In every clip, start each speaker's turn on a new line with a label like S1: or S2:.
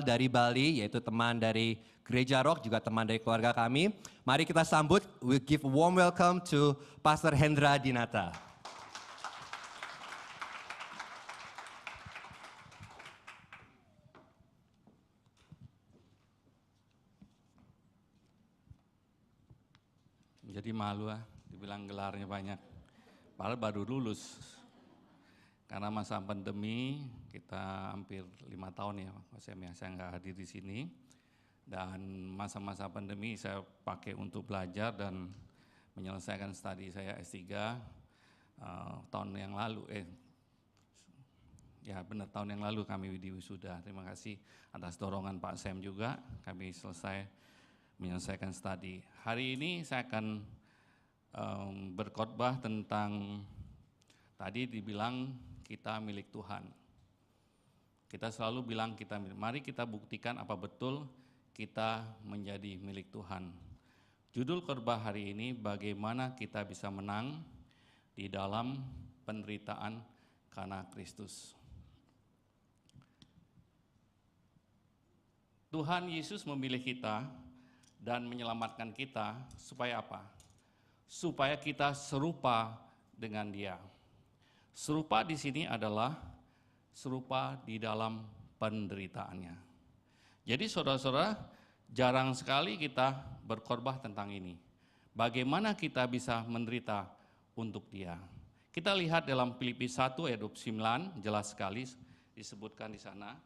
S1: dari Bali, yaitu teman dari Gereja Rock, juga teman dari keluarga kami. Mari kita sambut, we give a warm welcome to Pastor Hendra Dinata.
S2: Jadi malu dibilang gelarnya banyak, padahal baru lulus. Karena masa pandemi, kita hampir 5 tahun ya, Mas Em, saya nggak hadir di sini. Dan masa-masa pandemi saya pakai untuk belajar dan menyelesaikan studi saya S3 tahun yang lalu. Tahun yang lalu kami wisuda. Terima kasih atas dorongan Pak Sam juga, kami selesai menyelesaikan studi. Hari ini saya akan berkhotbah tentang, tadi dibilang kita milik Tuhan. Kita selalu bilang kita milik. Mari kita buktikan apa betul kita menjadi milik Tuhan. Judul khotbah hari ini, bagaimana kita bisa menang di dalam penderitaan karena Kristus. Tuhan Yesus memilih kita dan menyelamatkan kita supaya apa? Supaya kita serupa dengan Dia. Serupa di sini adalah serupa di dalam penderitaannya. Jadi saudara-saudara, jarang sekali kita berkhotbah tentang ini. Bagaimana kita bisa menderita untuk Dia. Kita lihat dalam Filipi 1 ayat 29, jelas sekali disebutkan di sana.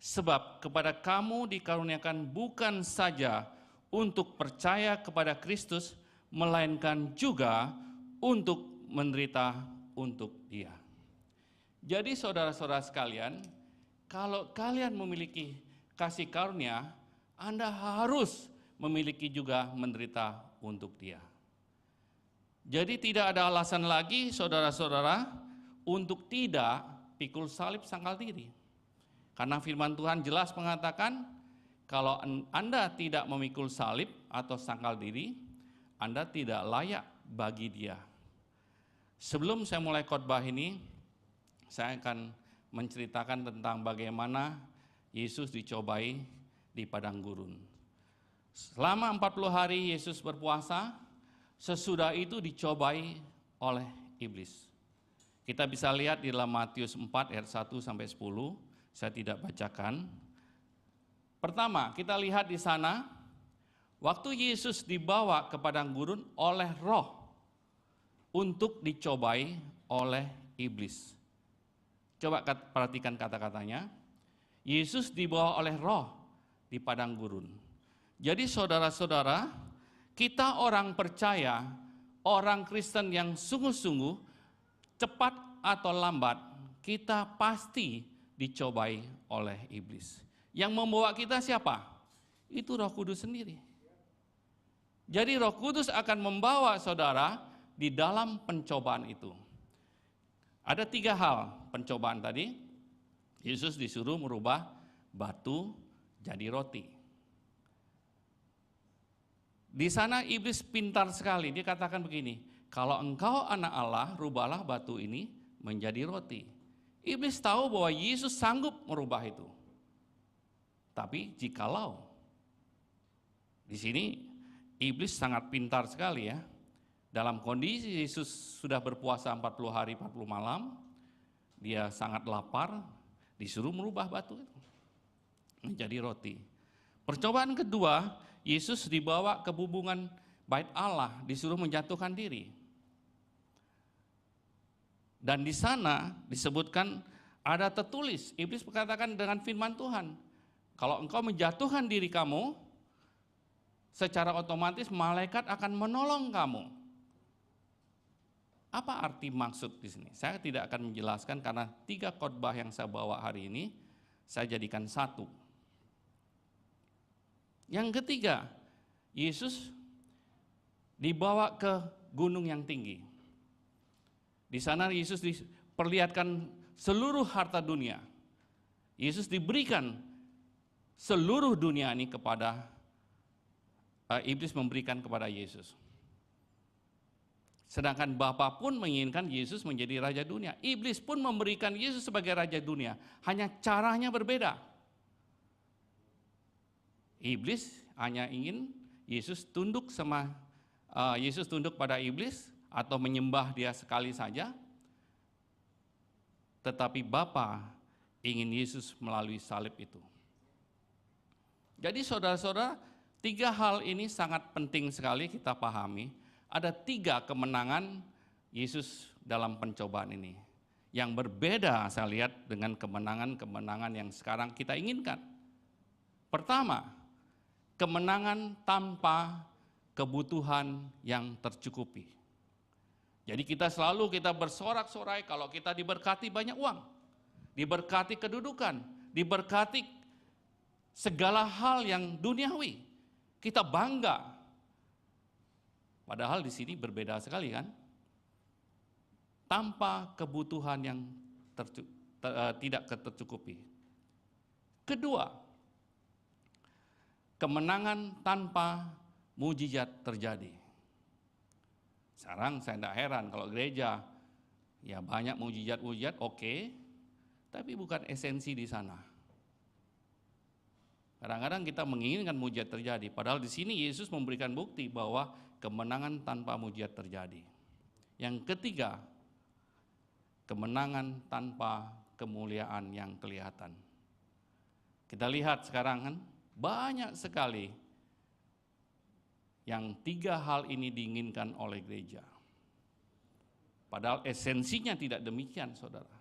S2: Sebab kepada kamu dikaruniakan bukan saja untuk percaya kepada Kristus, melainkan juga untuk menderita untuk Dia. Jadi saudara-saudara sekalian, kalau kalian memiliki kasih karunia, Anda harus memiliki juga menderita untuk Dia. Jadi tidak ada alasan lagi saudara-saudara untuk tidak pikul salib sangkal diri. Karena firman Tuhan jelas mengatakan, kalau Anda tidak memikul salib atau sangkal diri, Anda tidak layak bagi Dia. Sebelum saya mulai khotbah ini, saya akan menceritakan tentang bagaimana Yesus dicobai di padang gurun. Selama 40 hari Yesus berpuasa, sesudah itu dicobai oleh iblis. Kita bisa lihat di dalam Matius 4 ayat 1 sampai 10, saya tidak bacakan. Pertama, kita lihat di sana, waktu Yesus dibawa ke padang gurun oleh Roh untuk dicobai oleh iblis. Coba perhatikan kata-katanya. Yesus dibawa oleh Roh di padang gurun. Jadi saudara-saudara, kita orang percaya, orang Kristen yang sungguh-sungguh, cepat atau lambat, kita pasti dicobai oleh iblis. Yang membawa kita siapa? Itu Roh Kudus sendiri. Jadi Roh Kudus akan membawa saudara di dalam pencobaan itu. Ada 3 hal pencobaan tadi. Yesus disuruh merubah batu jadi roti. Di sana iblis pintar sekali, dia katakan begini, kalau engkau anak Allah, rubahlah batu ini menjadi roti. Iblis tahu bahwa Yesus sanggup merubah itu. Tapi jikalau, di sini iblis sangat pintar sekali ya. Dalam kondisi Yesus sudah berpuasa 40 hari 40 malam, dia sangat lapar, disuruh merubah batu itu menjadi roti. Percobaan kedua, Yesus dibawa ke hubungan bait Allah, disuruh menjatuhkan diri. Dan di sana disebutkan ada tertulis, iblis berkatakan dengan firman Tuhan, kalau engkau menjatuhkan diri kamu, secara otomatis malaikat akan menolong kamu. Apa arti maksud di sini? Saya tidak akan menjelaskan karena 3 khotbah yang saya bawa hari ini, saya jadikan 1. Yang ketiga, Yesus dibawa ke gunung yang tinggi. Di sana Yesus diperlihatkan seluruh harta dunia. Yesus diberikan seluruh dunia ini kepada, iblis memberikan kepada Yesus. Sedangkan Bapa pun menginginkan Yesus menjadi Raja dunia. Iblis pun memberikan Yesus sebagai Raja dunia. Hanya caranya berbeda. Iblis hanya ingin Yesus tunduk pada iblis atau menyembah dia sekali saja. Tetapi Bapa ingin Yesus melalui salib itu. Jadi saudara-saudara, 3 hal ini sangat penting sekali kita pahami. Ada 3 kemenangan Yesus dalam pencobaan ini. Yang berbeda saya lihat dengan kemenangan-kemenangan yang sekarang kita inginkan. Pertama, kemenangan tanpa kebutuhan yang tercukupi. Jadi kita bersorak-sorai kalau kita diberkati banyak uang, diberkati kedudukan, diberkati segala hal yang duniawi. Kita bangga. Padahal di sini berbeda sekali kan? Tanpa kebutuhan yang tidak tercukupi. Kedua, kemenangan tanpa mujizat terjadi. Sekarang saya tidak heran kalau gereja ya banyak mujizat-mujizat, oke, tapi bukan esensi di sana. Kadang-kadang kita menginginkan mujizat terjadi, padahal di sini Yesus memberikan bukti bahwa kemenangan tanpa mujizat terjadi. Yang ketiga, kemenangan tanpa kemuliaan yang kelihatan. Kita lihat sekarang kan banyak sekali yang 3 hal ini diinginkan oleh gereja. Padahal esensinya tidak demikian, saudara.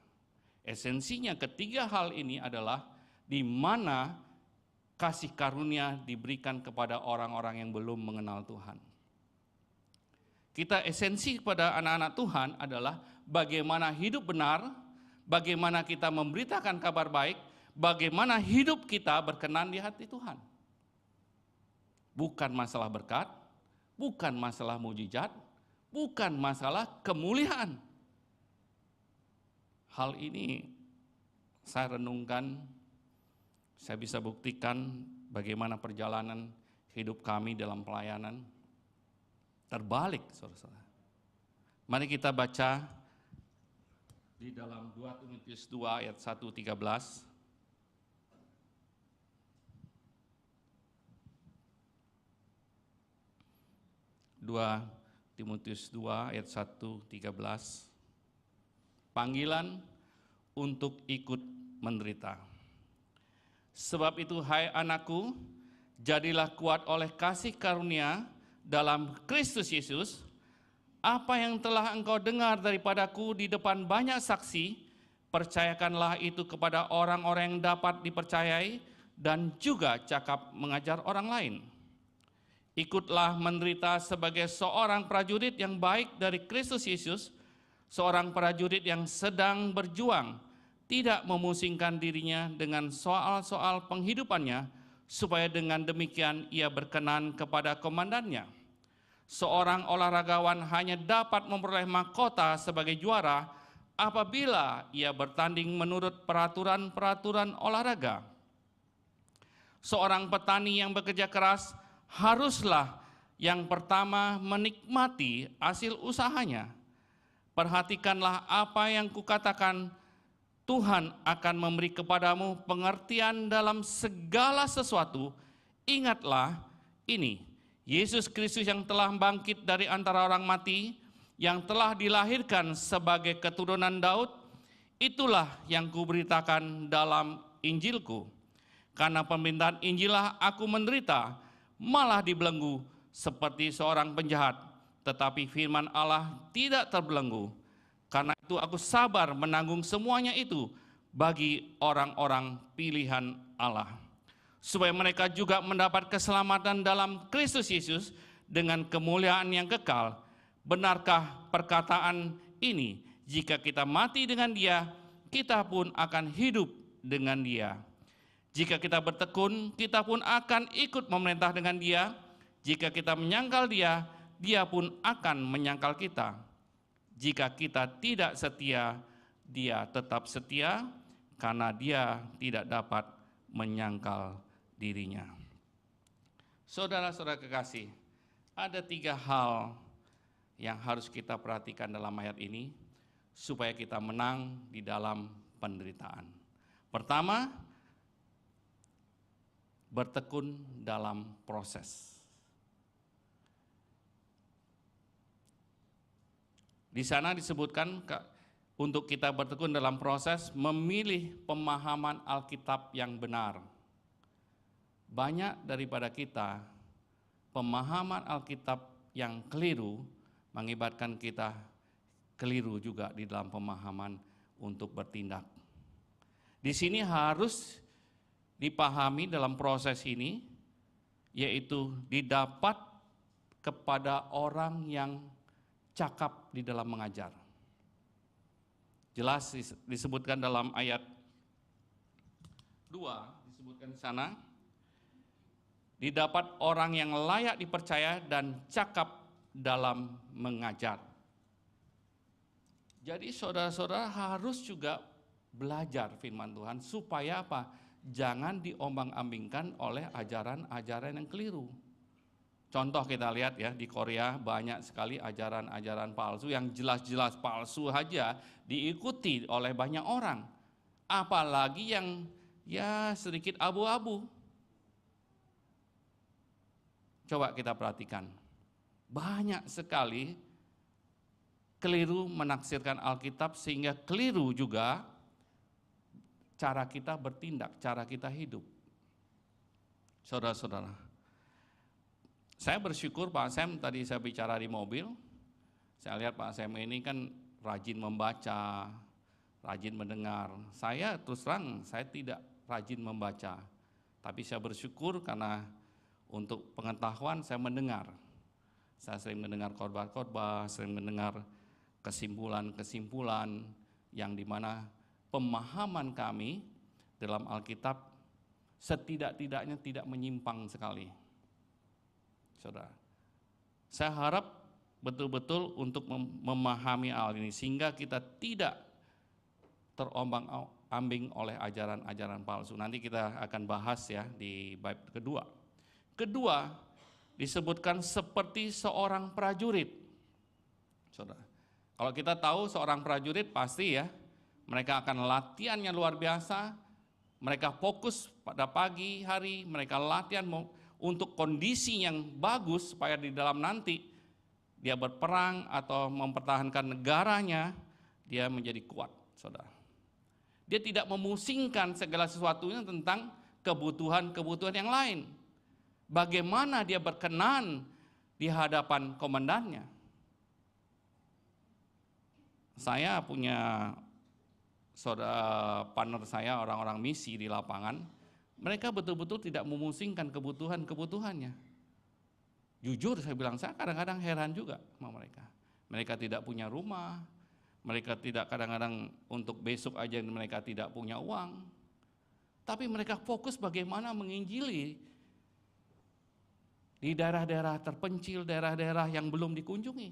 S2: Esensinya ketiga hal ini adalah di mana kasih karunia diberikan kepada orang-orang yang belum mengenal Tuhan. Kita esensi kepada anak-anak Tuhan adalah bagaimana hidup benar, bagaimana kita memberitakan kabar baik, bagaimana hidup kita berkenan di hati Tuhan. Bukan masalah berkat, bukan masalah mujizat, bukan masalah kemuliaan. Hal ini saya renungkan, saya bisa buktikan bagaimana perjalanan hidup kami dalam pelayanan. Terbalik, saudara-saudara. Mari kita baca di dalam 2 Timotius 2 ayat 1-13. 2 Timotius 2 ayat 1-13. Panggilan untuk ikut menderita. Sebab itu hai anakku, jadilah kuat oleh kasih karunia dalam Kristus Yesus. Apa yang telah engkau dengar daripadaku di depan banyak saksi, percayakanlah itu kepada orang-orang yang dapat dipercayai dan juga cakap mengajar orang lain. Ikutlah menderita sebagai seorang prajurit yang baik dari Kristus Yesus, seorang prajurit yang sedang berjuang, tidak memusingkan dirinya dengan soal-soal penghidupannya, supaya dengan demikian ia berkenan kepada komandannya. Seorang olahragawan hanya dapat memperoleh mahkota sebagai juara apabila ia bertanding menurut peraturan-peraturan olahraga. Seorang petani yang bekerja keras haruslah yang pertama menikmati hasil usahanya. Perhatikanlah apa yang kukatakan, Tuhan akan memberi kepadamu pengertian dalam segala sesuatu. Ingatlah ini, Yesus Kristus yang telah bangkit dari antara orang mati, yang telah dilahirkan sebagai keturunan Daud, itulah yang kuberitakan dalam Injilku. Karena pemberitaan Injillah aku menderita, malah dibelenggu seperti seorang penjahat, tetapi firman Allah tidak terbelenggu. Karena itu aku sabar menanggung semuanya itu bagi orang-orang pilihan Allah, supaya mereka juga mendapat keselamatan dalam Kristus Yesus dengan kemuliaan yang kekal. Benarkah perkataan ini? Jika kita mati dengan Dia, kita pun akan hidup dengan Dia. Jika kita bertekun, kita pun akan ikut memerintah dengan Dia. Jika kita menyangkal Dia, Dia pun akan menyangkal kita. Jika kita tidak setia, Dia tetap setia, karena Dia tidak dapat menyangkal dirinya. Saudara-saudara kekasih, ada 3 hal yang harus kita perhatikan dalam ayat ini supaya kita menang di dalam penderitaan. Pertama, bertekun dalam proses. Di sana disebutkan untuk kita bertekun dalam proses memilih pemahaman Alkitab yang benar. Banyak daripada kita, pemahaman Alkitab yang keliru mengibatkan kita keliru juga di dalam pemahaman untuk bertindak. Di sini harus dipahami dalam proses ini, yaitu didapat kepada orang yang cakap di dalam mengajar. Jelas disebutkan dalam ayat 2, disebutkan di sana, didapat orang yang layak dipercaya dan cakap dalam mengajar. Jadi saudara-saudara harus juga belajar firman Tuhan supaya apa? Jangan diombang-ambingkan oleh ajaran-ajaran yang keliru. Contoh kita lihat ya, di Korea banyak sekali ajaran-ajaran palsu yang jelas-jelas palsu saja diikuti oleh banyak orang. Apalagi yang ya sedikit abu-abu. Coba kita perhatikan, banyak sekali keliru menafsirkan Alkitab sehingga keliru juga cara kita bertindak, cara kita hidup. Saudara-saudara, saya bersyukur Pak Sam, tadi saya bicara di mobil, saya lihat Pak Sam ini kan rajin membaca, rajin mendengar. Saya terus terang, saya tidak rajin membaca, tapi saya bersyukur karena untuk pengetahuan saya mendengar. Saya sering mendengar khotbah-khotbah, sering mendengar kesimpulan-kesimpulan yang dimana pemahaman kami dalam Alkitab setidak-tidaknya tidak menyimpang sekali. Saudara, saya harap betul-betul untuk memahami hal ini sehingga kita tidak terombang-ambing oleh ajaran-ajaran palsu. Nanti kita akan bahas ya di bab kedua. Kedua, disebutkan seperti seorang prajurit. Saudara, kalau kita tahu seorang prajurit pasti ya, mereka akan latihannya luar biasa, mereka fokus pada pagi hari, mereka latihan untuk kondisi yang bagus supaya di dalam nanti dia berperang atau mempertahankan negaranya, dia menjadi kuat, saudara. Dia tidak memusingkan segala sesuatunya tentang kebutuhan-kebutuhan yang lain. Bagaimana dia berkenan di hadapan komandannya. Saya punya saudara partner saya, orang-orang misi di lapangan, mereka betul-betul tidak memusingkan kebutuhan-kebutuhannya. Jujur saya bilang, saya kadang-kadang heran juga sama mereka. Mereka tidak punya rumah, mereka tidak kadang-kadang untuk besok aja mereka tidak punya uang. Tapi mereka fokus bagaimana menginjili di daerah-daerah terpencil, daerah-daerah yang belum dikunjungi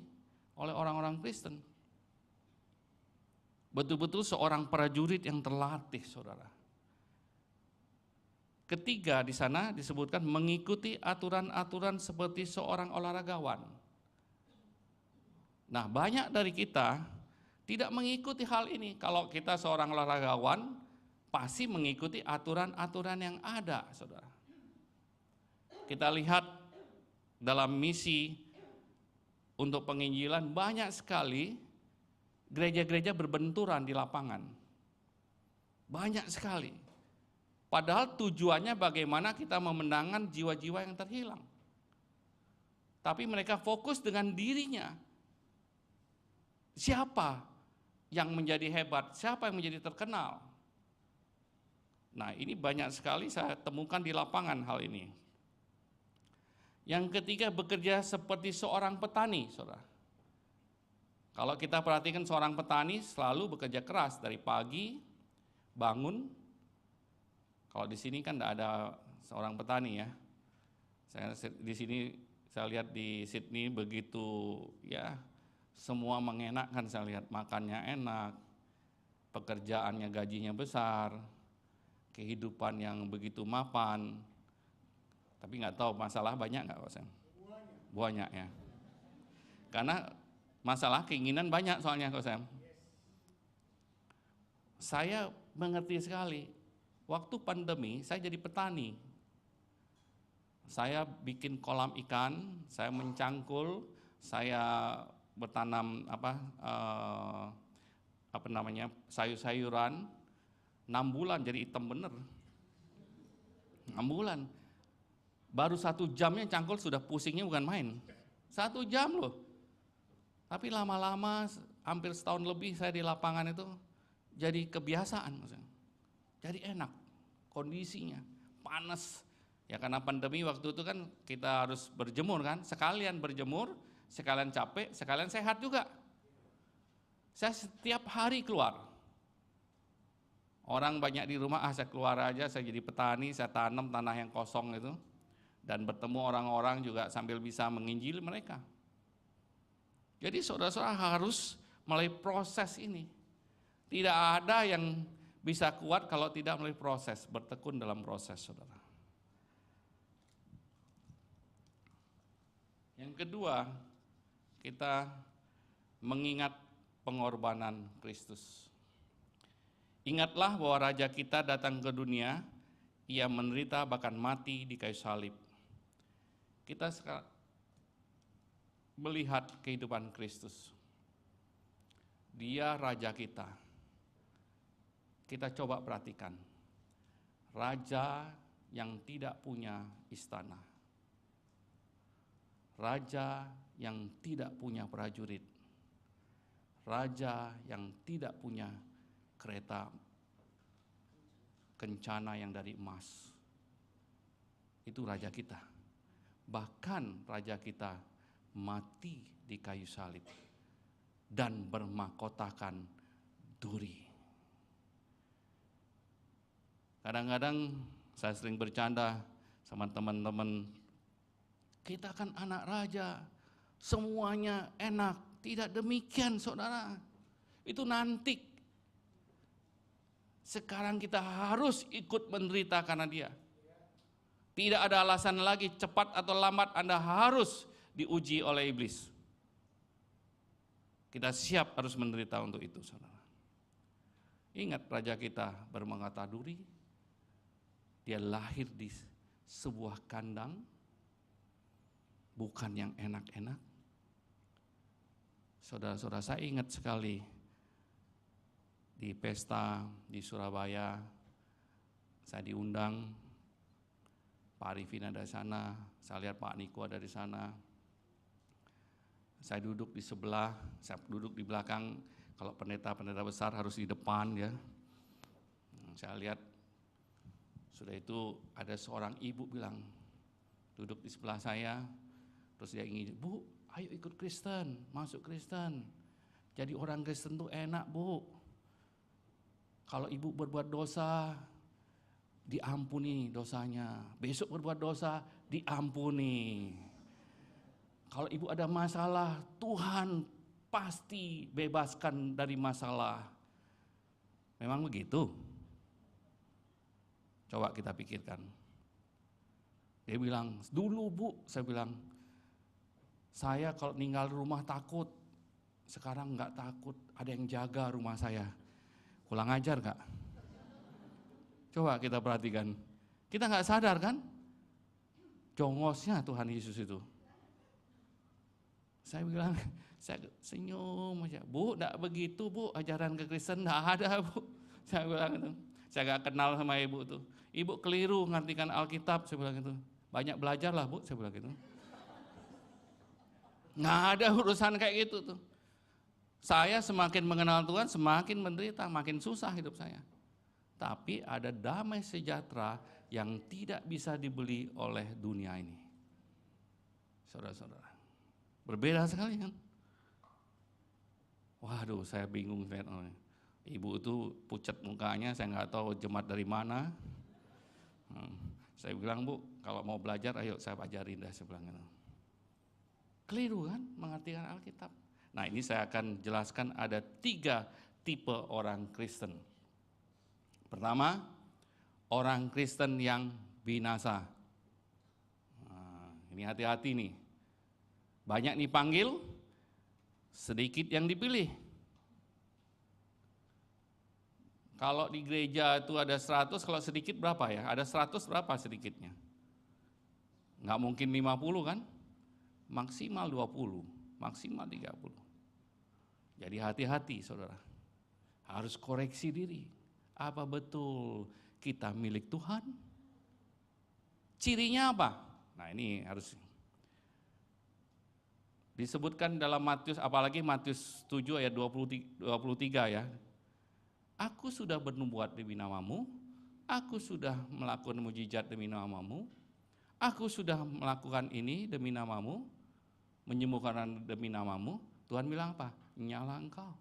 S2: oleh orang-orang Kristen. Betul-betul seorang prajurit yang terlatih, saudara. Ketiga, di sana disebutkan mengikuti aturan-aturan seperti seorang olahragawan. Nah, banyak dari kita tidak mengikuti hal ini. Kalau kita seorang olahragawan, pasti mengikuti aturan-aturan yang ada, saudara. Kita lihat dalam misi untuk penginjilan banyak sekali gereja-gereja berbenturan di lapangan. Banyak sekali. Padahal tujuannya bagaimana kita memenangkan jiwa-jiwa yang terhilang. Tapi mereka fokus dengan dirinya. Siapa yang menjadi hebat? Siapa yang menjadi terkenal? Nah, ini banyak sekali saya temukan di lapangan hal ini. Yang ketiga, bekerja seperti seorang petani, saudara. Kalau kita perhatikan seorang petani selalu bekerja keras dari pagi, bangun. Kalau di sini kan tidak ada seorang petani ya. Saya di sini saya lihat di Sydney begitu ya, semua mengenakkan, saya lihat makannya enak, pekerjaannya gajinya besar, kehidupan yang begitu mapan. Tapi nggak tahu masalah banyak nggak Pak Sam? Banyak ya. Karena masalah keinginan banyak soalnya Pak Sam. Saya mengerti sekali. Waktu pandemi saya jadi petani. Saya bikin kolam ikan, saya mencangkul, saya bertanam sayur-sayuran. 6 bulan jadi hitam bener. 6 bulan. Baru 1 jamnya cangkul sudah pusingnya bukan main. 1 jam loh. Tapi lama-lama hampir setahun lebih saya di lapangan itu jadi kebiasaan. Jadi enak kondisinya, panas. Ya karena pandemi waktu itu kan kita harus berjemur kan, sekalian berjemur, sekalian capek, sekalian sehat juga. Saya setiap hari keluar. Orang banyak di rumah, saya keluar aja, saya jadi petani, saya tanam tanah yang kosong itu. Dan bertemu orang-orang juga sambil bisa menginjili mereka. Jadi saudara-saudara harus melalui proses ini. Tidak ada yang bisa kuat kalau tidak melalui proses, bertekun dalam proses, saudara. Yang kedua, kita mengingat pengorbanan Kristus. Ingatlah bahwa Raja kita datang ke dunia, ia menderita bahkan mati di kayu salib. Kita sekarang melihat kehidupan Kristus. Dia Raja kita. Kita coba perhatikan. Raja yang tidak punya istana. Raja yang tidak punya prajurit. Raja yang tidak punya kereta kencana yang dari emas. Itu raja kita. Bahkan raja kita mati di kayu salib dan bermahkotakan duri. Kadang-kadang saya sering bercanda sama teman-teman, kita kan anak raja, semuanya enak. Tidak demikian, saudara. Itu nanti. Sekarang kita harus ikut menderita karena dia. Tidak ada alasan lagi, cepat atau lambat Anda harus diuji oleh iblis. Kita siap harus menderita untuk itu, saudara. Ingat raja kita bermahkota duri. Dia lahir di sebuah kandang, bukan yang enak-enak. Saudara-saudara, saya ingat sekali di pesta di Surabaya, saya diundang, Pak Arifin ada di sana, saya lihat Pak Niko ada di sana. Saya duduk di sebelah, saya duduk di belakang, kalau pendeta-pendeta besar harus di depan ya. Saya lihat, sudah itu ada seorang ibu bilang, duduk di sebelah saya, terus dia ingin, Bu, ayo ikut Kristen, masuk Kristen. Jadi orang Kristen tuh enak, Bu. Kalau ibu berbuat dosa, diampuni dosanya. Besok berbuat dosa, diampuni. Kalau ibu ada masalah, Tuhan pasti bebaskan dari masalah. Memang begitu? Coba kita pikirkan. Dia bilang, dulu Bu, saya bilang, saya kalau tinggal di rumah takut, sekarang enggak takut, ada yang jaga rumah saya. Kurang ajar enggak? Coba kita perhatikan. Kita enggak sadar kan? Jongosnya Tuhan Yesus itu. Saya bilang, saya senyum aja. Bu, enggak begitu Bu, ajaran kekristen enggak ada Bu. Saya bilang itu. Saya enggak kenal sama ibu itu. Ibu keliru ngartikan Alkitab, saya bilang itu. Banyak belajar lah Bu, saya bilang gitu. Nggak ada urusan kayak gitu tuh. Saya semakin mengenal Tuhan, semakin menderita, makin susah hidup saya. Tapi ada damai sejahtera yang tidak bisa dibeli oleh dunia ini. Saudara-saudara, berbeda sekali kan? Waduh, saya bingung. Ibu itu pucat mukanya, saya nggak tahu jemaat dari mana. Saya bilang, Bu, kalau mau belajar, ayo saya ajarin dah, saya bilang gitu. Keliru kan mengartikan Alkitab. Nah, ini saya akan jelaskan ada 3 tipe orang Kristen. Pertama, orang Kristen yang binasa. Nah, ini hati-hati nih. Banyak dipanggil, sedikit yang dipilih. Kalau di gereja itu ada 100, kalau sedikit berapa ya? Ada 100 berapa sedikitnya? Nggak mungkin 50 kan? Maksimal 20, maksimal 30. Jadi hati-hati saudara, harus koreksi diri. Apa betul kita milik Tuhan? Cirinya apa? Nah ini harus disebutkan dalam Matius, apalagi Matius 7 ayat 23 ya. Aku sudah bernubuat demi namamu, aku sudah melakukan mujizat demi namamu, aku sudah melakukan ini demi namamu, menyembuhkan orang demi namamu. Tuhan bilang apa? Nyala engkau.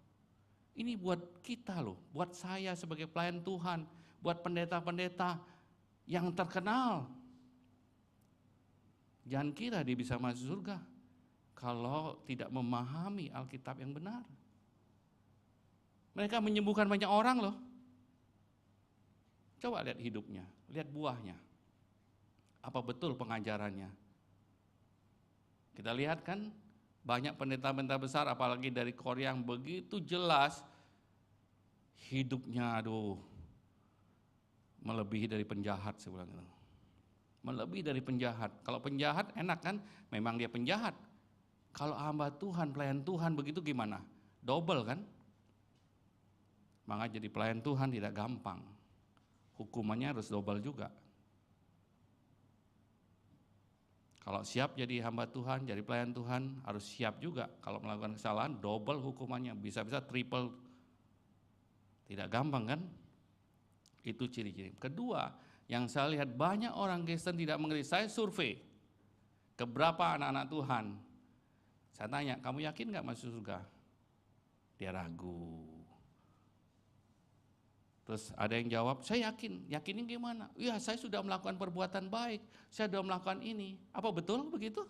S2: Ini buat kita loh, buat saya sebagai pelayan Tuhan, buat pendeta-pendeta yang terkenal. Jangan kira dia bisa masuk surga kalau tidak memahami Alkitab yang benar. Mereka menyembuhkan banyak orang loh. Coba lihat hidupnya, lihat buahnya. Apa betul pengajarannya? Kita lihat kan, banyak pendeta-pendeta besar apalagi dari Korea yang begitu jelas hidupnya melebihi dari penjahat saya bilang gitu. Melebihi dari penjahat. Kalau penjahat enak kan, memang dia penjahat. Kalau hamba Tuhan, pelayan Tuhan begitu gimana? Double kan? Maka jadi pelayan Tuhan tidak gampang. Hukumannya harus double juga. Kalau siap jadi hamba Tuhan, jadi pelayan Tuhan, harus siap juga. Kalau melakukan kesalahan, double hukumannya, bisa-bisa triple. Tidak gampang kan? Itu ciri-ciri. Kedua, yang saya lihat banyak orang Kristen tidak mengerti. Saya survei ke berapa anak-anak Tuhan. Saya tanya, kamu yakin gak masuk surga? Dia ragu. Terus ada yang jawab, saya yakin. Yakinnya gimana? Ya saya sudah melakukan perbuatan baik, saya sudah melakukan ini. Apa betul begitu?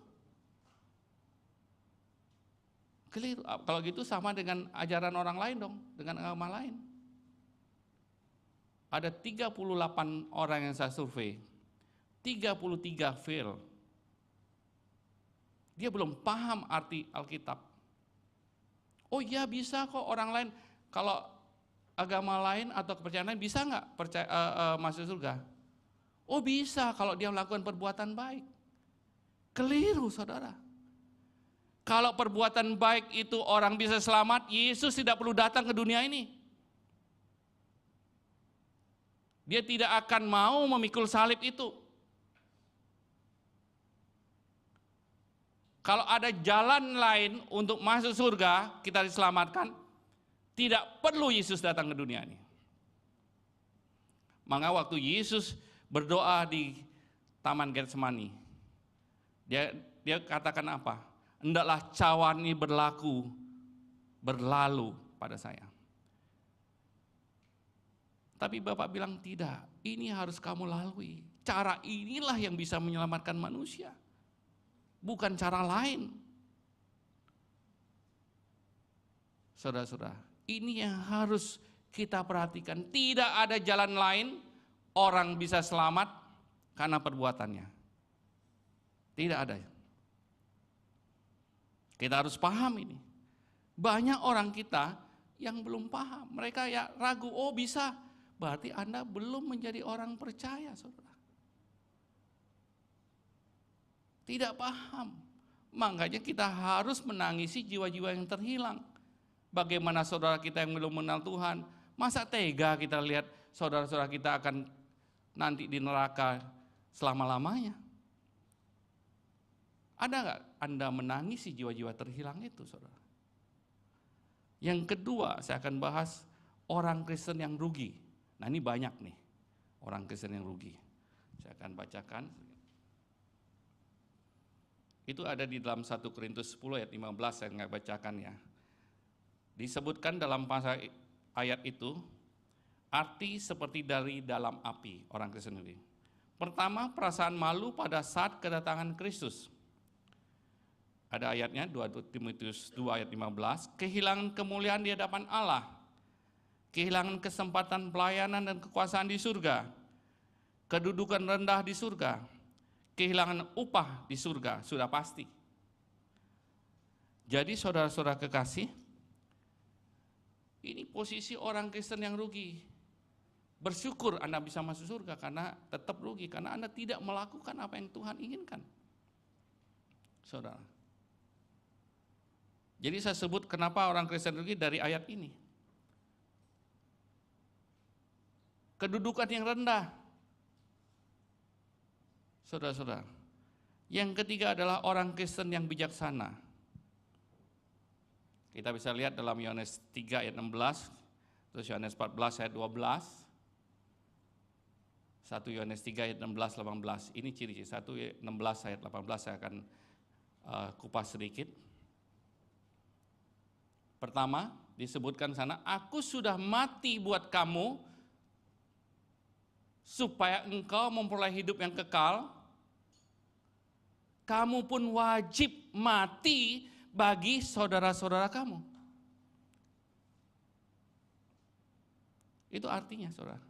S2: Keliru. Kalau gitu sama dengan ajaran orang lain dong, dengan agama lain. Ada 38 orang yang saya survei, 33 fail. Dia belum paham arti Alkitab. Oh iya bisa kok orang lain, kalau agama lain atau kepercayaan lain bisa nggak masuk surga? Oh bisa kalau dia melakukan perbuatan baik. Keliru saudara. Kalau perbuatan baik itu orang bisa selamat, Yesus tidak perlu datang ke dunia ini. Dia tidak akan mau memikul salib itu. Kalau ada jalan lain untuk masuk surga, kita diselamatkan, tidak perlu Yesus datang ke dunia ini. Maka waktu Yesus berdoa di Taman Getsemani, dia katakan apa? Hendaklah cawan ini berlalu pada saya. Tapi Bapak bilang tidak, ini harus kamu lalui. Cara inilah yang bisa menyelamatkan manusia. Bukan cara lain. Saudara-saudara, ini yang harus kita perhatikan. Tidak ada jalan lain orang bisa selamat karena perbuatannya. Tidak ada. Kita harus paham ini. Banyak orang kita yang belum paham. Mereka ya ragu, oh bisa. Berarti Anda belum menjadi orang percaya, saudara. Tidak paham. Makanya kita harus menangisi jiwa-jiwa yang terhilang. Bagaimana saudara kita yang belum mengenal Tuhan, masa tega kita lihat saudara-saudara kita akan nanti di neraka selama-lamanya? Ada nggak Anda menangisi jiwa-jiwa terhilang itu, saudara? Yang kedua, saya akan bahas orang Kristen yang rugi. Nah ini banyak nih, orang Kristen yang rugi. Saya akan bacakan. Itu ada di dalam 1 Korintus 10 ayat 15, saya nggak bacakan ya. Disebutkan dalam pasal ayat itu, arti seperti dari dalam api, orang Kristen ini. Pertama, perasaan malu pada saat kedatangan Kristus. Ada ayatnya, 2 Timotius 2 ayat 15, kehilangan kemuliaan di hadapan Allah, kehilangan kesempatan pelayanan dan kekuasaan di surga, kedudukan rendah di surga, kehilangan upah di surga, sudah pasti. Jadi saudara-saudara kekasih, ini posisi orang Kristen yang rugi. Bersyukur Anda bisa masuk surga karena tetap rugi, karena Anda tidak melakukan apa yang Tuhan inginkan. Saudara. Jadi saya sebut kenapa orang Kristen rugi dari ayat ini. Kedudukan yang rendah. Saudara-saudara. Yang ketiga adalah orang Kristen yang bijaksana. Kita bisa lihat dalam Yohanes 3 ayat 16, terus Yohanes 14 ayat 12. 1 Yohanes 3 ayat 16, 18. Ini ciri-ciri. 1 16 ayat 18 saya akan kupas sedikit. Pertama, disebutkan sana, aku sudah mati buat kamu, supaya engkau memperoleh hidup yang kekal. Kamu pun wajib mati bagi saudara-saudara kamu. Itu artinya, saudara.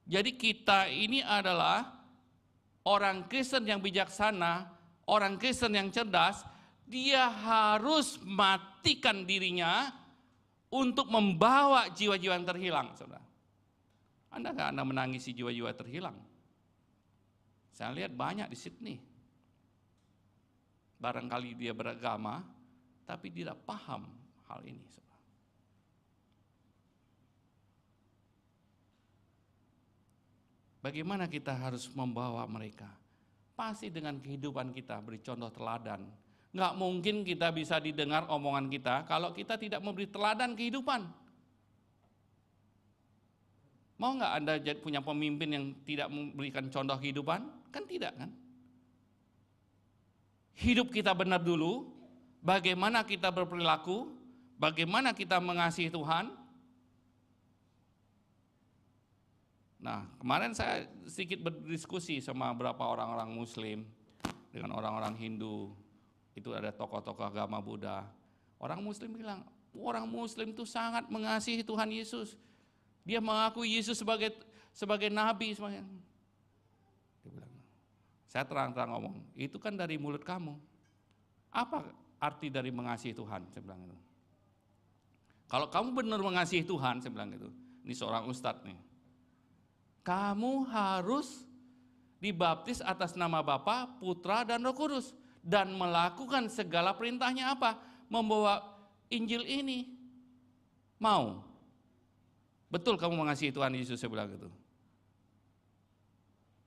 S2: Jadi kita ini adalah orang Kristen yang bijaksana, orang Kristen yang cerdas. Dia harus matikan dirinya untuk membawa jiwa-jiwa yang terhilang, saudara. Anda nggak Anda menangisi jiwa-jiwa terhilang? Saya lihat banyak di Sydney. Barangkali dia beragama, tapi tidak paham hal ini, saudara. Bagaimana kita harus membawa mereka? Pasti dengan kehidupan kita, beri contoh teladan. Nggak mungkin kita bisa didengar omongan kita kalau kita tidak memberi teladan kehidupan. Mau nggak Anda punya pemimpin yang tidak memberikan contoh kehidupan? Kan tidak, kan? Hidup kita benar dulu, bagaimana kita berperilaku, bagaimana kita mengasihi Tuhan. Nah, kemarin saya sedikit berdiskusi sama beberapa orang-orang Muslim dengan orang-orang Hindu. Itu ada tokoh-tokoh agama Buddha. Orang Muslim bilang, orang Muslim itu sangat mengasihi Tuhan Yesus. Dia mengakui Yesus sebagai nabi. Dia bilang, saya terang-terang ngomong, itu kan dari mulut kamu. Apa arti dari mengasihi Tuhan? Saya bilang itu. Kalau kamu benar mengasihi Tuhan, saya bilang gitu. Ini seorang ustadz nih. Kamu harus dibaptis atas nama Bapa, Putra, dan Roh Kudus. Dan melakukan segala perintahnya apa? Membawa Injil ini. Mau? Betul kamu mengasihi Tuhan Yesus, saya bilang gitu.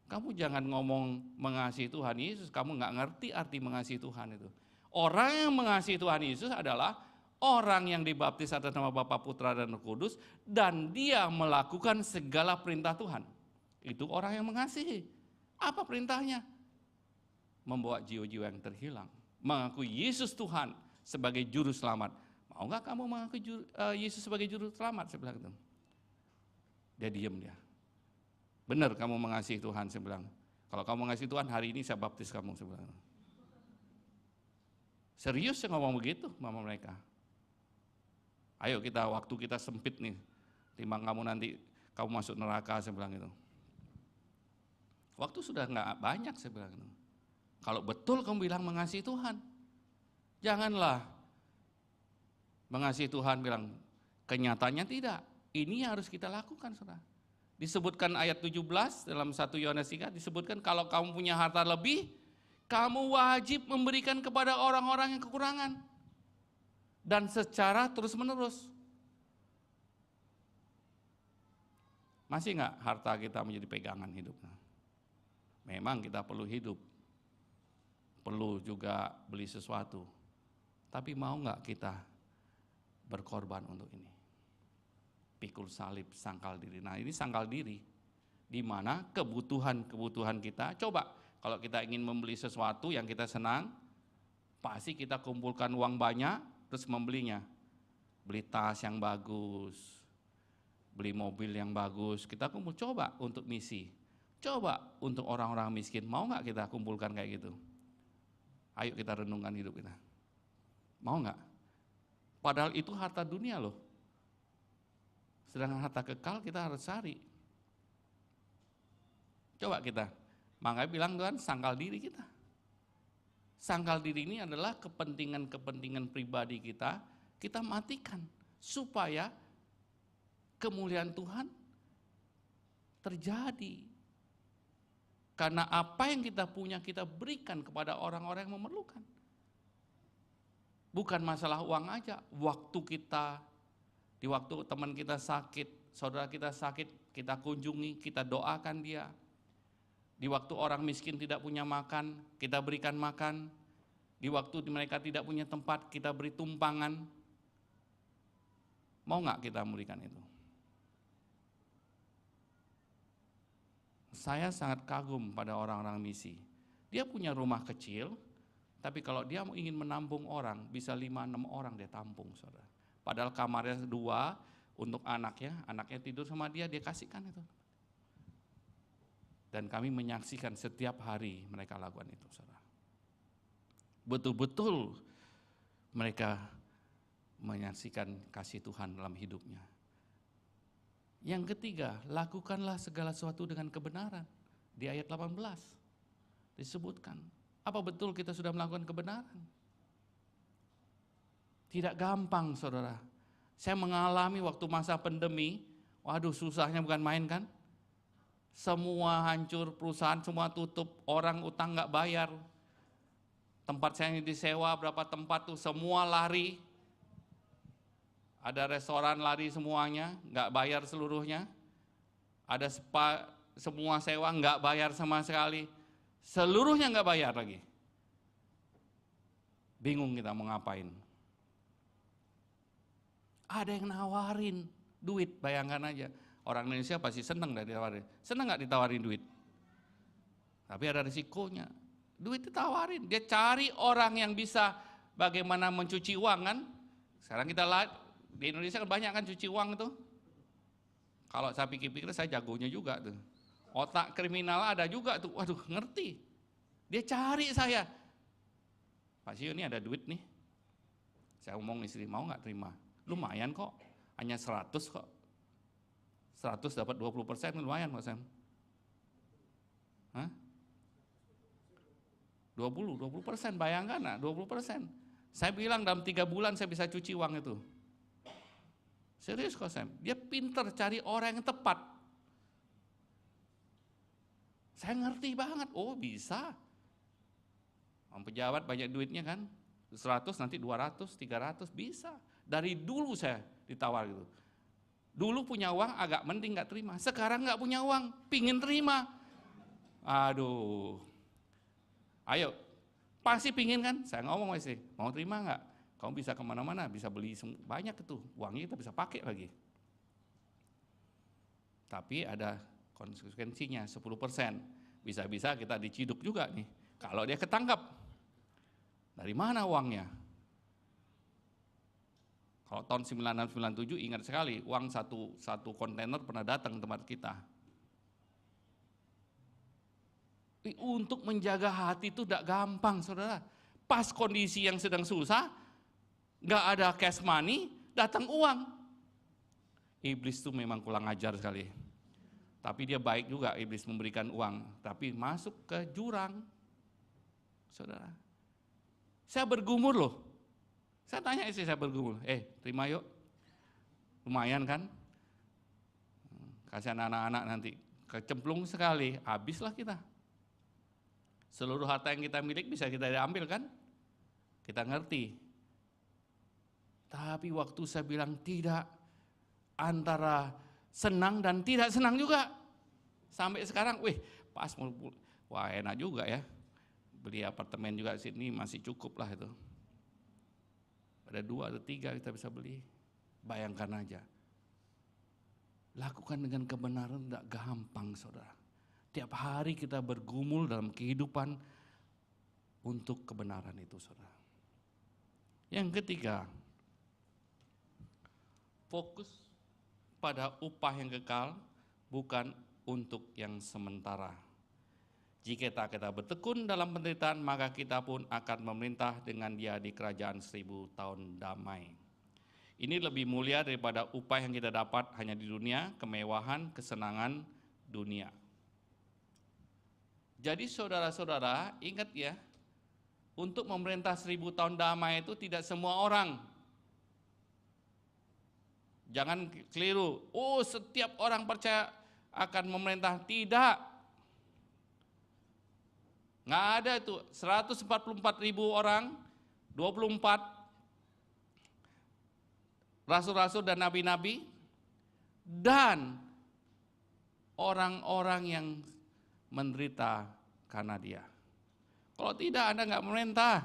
S2: Kamu jangan ngomong mengasihi Tuhan Yesus, kamu nggak ngerti arti mengasihi Tuhan itu. Orang yang mengasihi Tuhan Yesus adalah orang yang dibaptis atas nama Bapa, Putra, dan Roh Kudus, dan dia melakukan segala perintah Tuhan. Itu orang yang mengasihi. Apa perintahnya? Membawa jiwa-jiwa yang terhilang. Mengakui Yesus Tuhan sebagai juru selamat. Mau nggak kamu mengakui Yesus sebagai juru selamat? Saya bilang gitu. Dia diam dia. Benar kamu mengasihi Tuhan, saya bilang. Kalau kamu mengasihi Tuhan, hari ini saya baptis kamu, saya bilang. Serius saya ngomong begitu sama mereka. Ayo kita, waktu kita sempit nih. Timbang kamu nanti, kamu masuk neraka, saya bilang gitu. Waktu sudah nggak banyak, saya bilang gitu. Kalau betul kamu bilang mengasihi Tuhan, janganlah mengasihi Tuhan bilang kenyataannya tidak. Ini harus kita lakukan, saudara. Disebutkan ayat 17 dalam 1 Yohanes 3, disebutkan kalau kamu punya harta lebih, kamu wajib memberikan kepada orang-orang yang kekurangan. Dan secara terus menerus. Masih nggak harta kita menjadi pegangan hidupnya? Memang kita perlu hidup. Perlu juga beli sesuatu. Tapi mau nggak kita berkorban untuk ini? Pikul salib, sangkal diri. Nah ini sangkal diri. Di mana kebutuhan kita, coba kalau kita ingin membeli sesuatu yang kita senang, pasti kita kumpulkan uang banyak, terus membelinya. Beli tas yang bagus, beli mobil yang bagus, kita kumpul. Coba untuk misi, coba untuk orang-orang miskin, mau nggak kita kumpulkan kayak gitu? Ayo kita renungkan hidup kita. Mau nggak? Padahal itu harta dunia loh. Sedangkan harta kekal kita harus cari. Coba kita. Makanya bilang Tuhan sangkal diri kita. Sangkal diri ini adalah kepentingan-kepentingan pribadi kita matikan. Supaya kemuliaan Tuhan terjadi. Karena apa yang kita punya kita berikan kepada orang-orang yang memerlukan. Bukan masalah uang aja, waktu kita, di waktu teman kita sakit, saudara kita sakit, kita kunjungi, kita doakan dia. Di waktu orang miskin tidak punya makan, kita berikan makan. Di waktu mereka tidak punya tempat, kita beri tumpangan. Mau nggak kita memberikan itu? Saya sangat kagum pada orang-orang misi. Dia punya rumah kecil, tapi kalau dia ingin menampung orang, bisa 5-6 orang dia tampung, saudara. Padahal kamarnya 2 untuk anaknya tidur sama dia kasihkan itu. Dan kami menyaksikan setiap hari mereka lakukan itu, saudara. Betul-betul mereka menyaksikan kasih Tuhan dalam hidupnya. Yang ketiga, lakukanlah segala sesuatu dengan kebenaran. Di ayat 18 disebutkan. Apa betul kita sudah melakukan kebenaran? Tidak gampang, saudara. Saya mengalami waktu masa pandemi, waduh susahnya bukan main kan? Semua hancur, perusahaan semua tutup, orang utang nggak bayar. Tempat saya yang disewa, berapa tempat tuh semua lari. Ada restoran lari semuanya, nggak bayar seluruhnya. Ada spa, semua sewa nggak bayar sama sekali. Seluruhnya nggak bayar lagi. Bingung kita mau ngapain. Ada yang nawarin duit, bayangkan aja. Orang Indonesia pasti senang ditawarin. Senang nggak ditawarin duit? Tapi ada risikonya. Duit ditawarin, dia cari orang yang bisa bagaimana mencuci uang kan. Sekarang kita di Indonesia kan banyak kan cuci uang itu. Kalau saya pikir-pikir saya jagonya juga tuh. Otak kriminal ada juga tuh, waduh ngerti. Dia cari saya. Pak Sio ini ada duit nih. Saya ngomong istri, mau nggak terima? Lumayan kok, hanya 100 kok. 100 dapat 20%, lumayan Pak Sam. Hah? 20%, bayangkan nah, 20%. Saya bilang dalam 3 bulan saya bisa cuci uang itu. Serius kok Sam, dia pinter cari orang yang tepat. Saya ngerti banget, oh bisa. Pejabat banyak duitnya kan, 100 nanti 200, 300, bisa. Dari dulu saya ditawar gitu. Dulu punya uang agak mending gak terima, sekarang gak punya uang, pingin terima. Aduh, ayo, pasti pingin kan? Saya ngomong sih, mau terima gak? Kamu bisa kemana-mana, bisa beli banyak itu, uangnya kita bisa pakai lagi. Tapi ada konsekuensinya 10%, bisa-bisa kita diciduk juga nih. Kalau dia ketangkap, dari mana uangnya? Kalau tahun 96-97 ingat sekali, uang satu kontainer pernah datang ke tempat kita. Untuk menjaga hati itu tidak gampang, saudara. Pas kondisi yang sedang susah, nggak ada cash money, datang uang. Iblis itu memang kurang ajar sekali. Tapi dia baik juga, iblis memberikan uang, tapi masuk ke jurang. Saudara, saya bergumul loh. Saya tanya istri saya bergumul, terima yuk. Lumayan kan? Kasihan anak-anak nanti, kecemplung sekali, habislah kita. Seluruh harta yang kita milik bisa kita ambil kan? Kita ngerti. Tapi waktu saya bilang tidak, antara senang dan tidak senang juga. Sampai sekarang, pas mau pulang, wah enak juga ya. Beli apartemen juga di sini masih cukup lah itu. Ada 2 atau 3 kita bisa beli. Bayangkan aja. Lakukan dengan kebenaran tidak gampang, saudara. Tiap hari kita bergumul dalam kehidupan untuk kebenaran itu, saudara. Yang ketiga, fokus pada upah yang kekal, bukan untuk yang sementara. Jika kita bertekun dalam penderitaan, maka kita pun akan memerintah dengan dia di kerajaan 1000 tahun damai. Ini lebih mulia daripada upah yang kita dapat hanya di dunia, kemewahan, kesenangan dunia. Jadi saudara-saudara, ingat ya, untuk memerintah 1000 tahun damai itu tidak semua orang. Jangan keliru, setiap orang percaya akan memerintah, tidak. Nggak ada itu, 144.000 orang, 24 rasul-rasul dan nabi-nabi, dan orang-orang yang menderita karena dia. Kalau tidak, Anda nggak memerintah.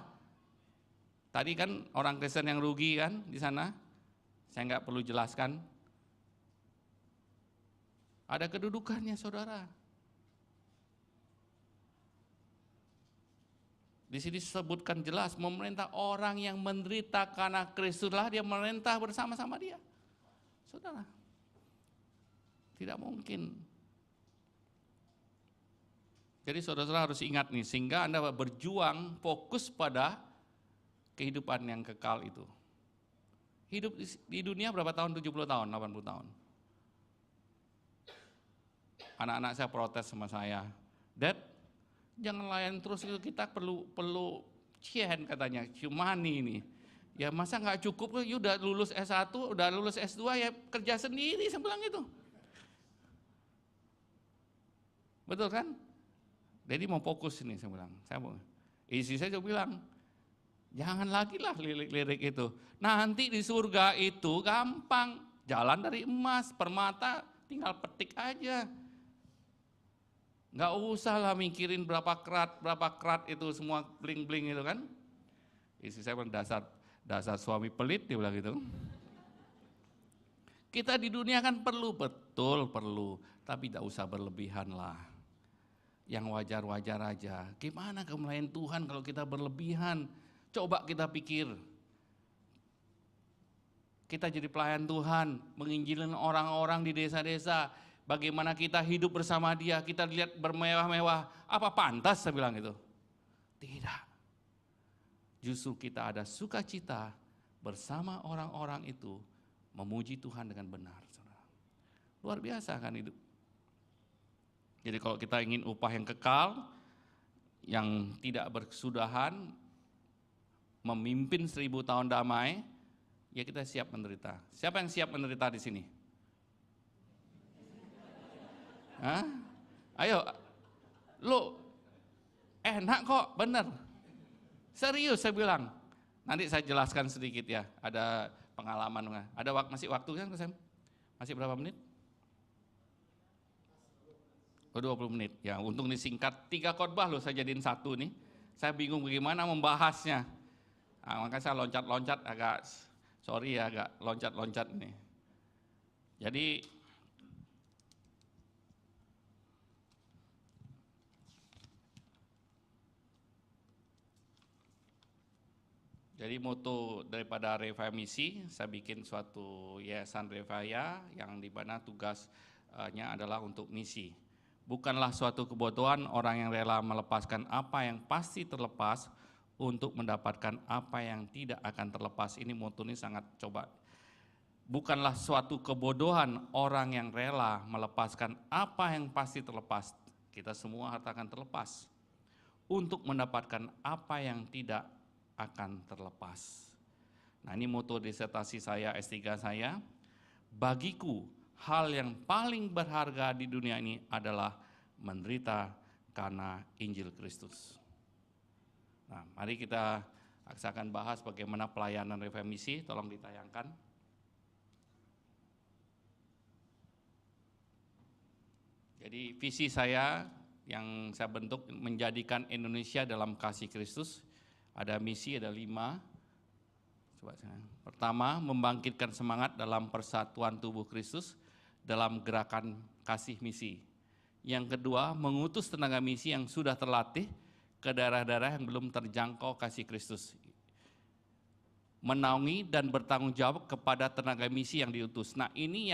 S2: Tadi kan orang Kristen yang rugi kan di sana, saya nggak perlu jelaskan. Ada kedudukannya, saudara. Di sini disebutkan jelas, memerintah orang yang menderita karena Kristuslah dia memerintah bersama-sama dia. Saudara, tidak mungkin. Jadi saudara-saudara harus ingat nih, sehingga Anda berjuang fokus pada kehidupan yang kekal itu. Hidup di dunia berapa tahun? 70 tahun, 80 tahun. Anak-anak saya protes sama saya, Dad, jangan layan terus, itu kita perlu cian katanya, cumani ini. Ya masa nggak cukup, ya udah lulus S1, udah lulus S2 ya kerja sendiri, saya bilang gitu. Betul kan? Jadi mau fokus ini, saya bilang. Istri saya juga bilang, jangan lagi lah lirik-lirik itu. Nanti di surga itu gampang, jalan dari emas, permata, tinggal petik aja. Nggak usah lah mikirin berapa kerat itu semua bling-bling itu kan. Istri saya bilang, dasar suami pelit, dia bilang gitu. Kita di dunia kan betul perlu, tapi tidak usah berlebihan lah. Yang wajar-wajar aja. Gimana kemuliaan Tuhan kalau kita berlebihan? Coba kita pikir. Kita jadi pelayan Tuhan, menginjilin orang-orang di desa-desa. Bagaimana kita hidup bersama dia, kita lihat bermewah-mewah. Apa pantas saya bilang itu? Tidak. Justru kita ada sukacita bersama orang-orang itu, memuji Tuhan dengan benar. Luar biasa kan hidup. Jadi kalau kita ingin upah yang kekal, yang tidak berkesudahan, memimpin 1000 tahun damai, ya kita siap menderita. Siapa yang siap menderita di sini? Hah? Ayo, lu enak kok, bener. Serius saya bilang. Nanti saya jelaskan sedikit ya, ada pengalaman. Ada masih waktu kan, Sam? Masih berapa menit? 20 menit. Ya, untung disingkat 3 khotbah loh saya jadiin 1 nih. Saya bingung bagaimana membahasnya. Nah, makanya saya loncat-loncat agak, sorry ya agak loncat-loncat nih. Jadi moto daripada Revive Misi, saya bikin suatu yayasan Revaya yang dimana tugasnya adalah untuk misi. Bukanlah suatu kebutuhan orang yang rela melepaskan apa yang pasti terlepas untuk mendapatkan apa yang tidak akan terlepas. Ini moto ini sangat coba. Bukanlah suatu kebodohan orang yang rela melepaskan apa yang pasti terlepas. Kita semua harta akan terlepas. Untuk mendapatkan apa yang tidak akan terlepas. Nah, ini moto disertasi saya, S3 saya. Bagiku, hal yang paling berharga di dunia ini adalah menderita karena Injil Kristus. Nah, mari kita akan bahas bagaimana pelayanan Revive Misi, tolong ditayangkan. Jadi visi saya yang saya bentuk menjadikan Indonesia dalam kasih Kristus. Ada misi, ada 5. Pertama, membangkitkan semangat dalam persatuan tubuh Kristus dalam gerakan kasih misi. Yang kedua, mengutus tenaga misi yang sudah terlatih ke daerah-daerah yang belum terjangkau kasih Kristus. Menaungi dan bertanggung jawab kepada tenaga misi yang diutus. Nah, ini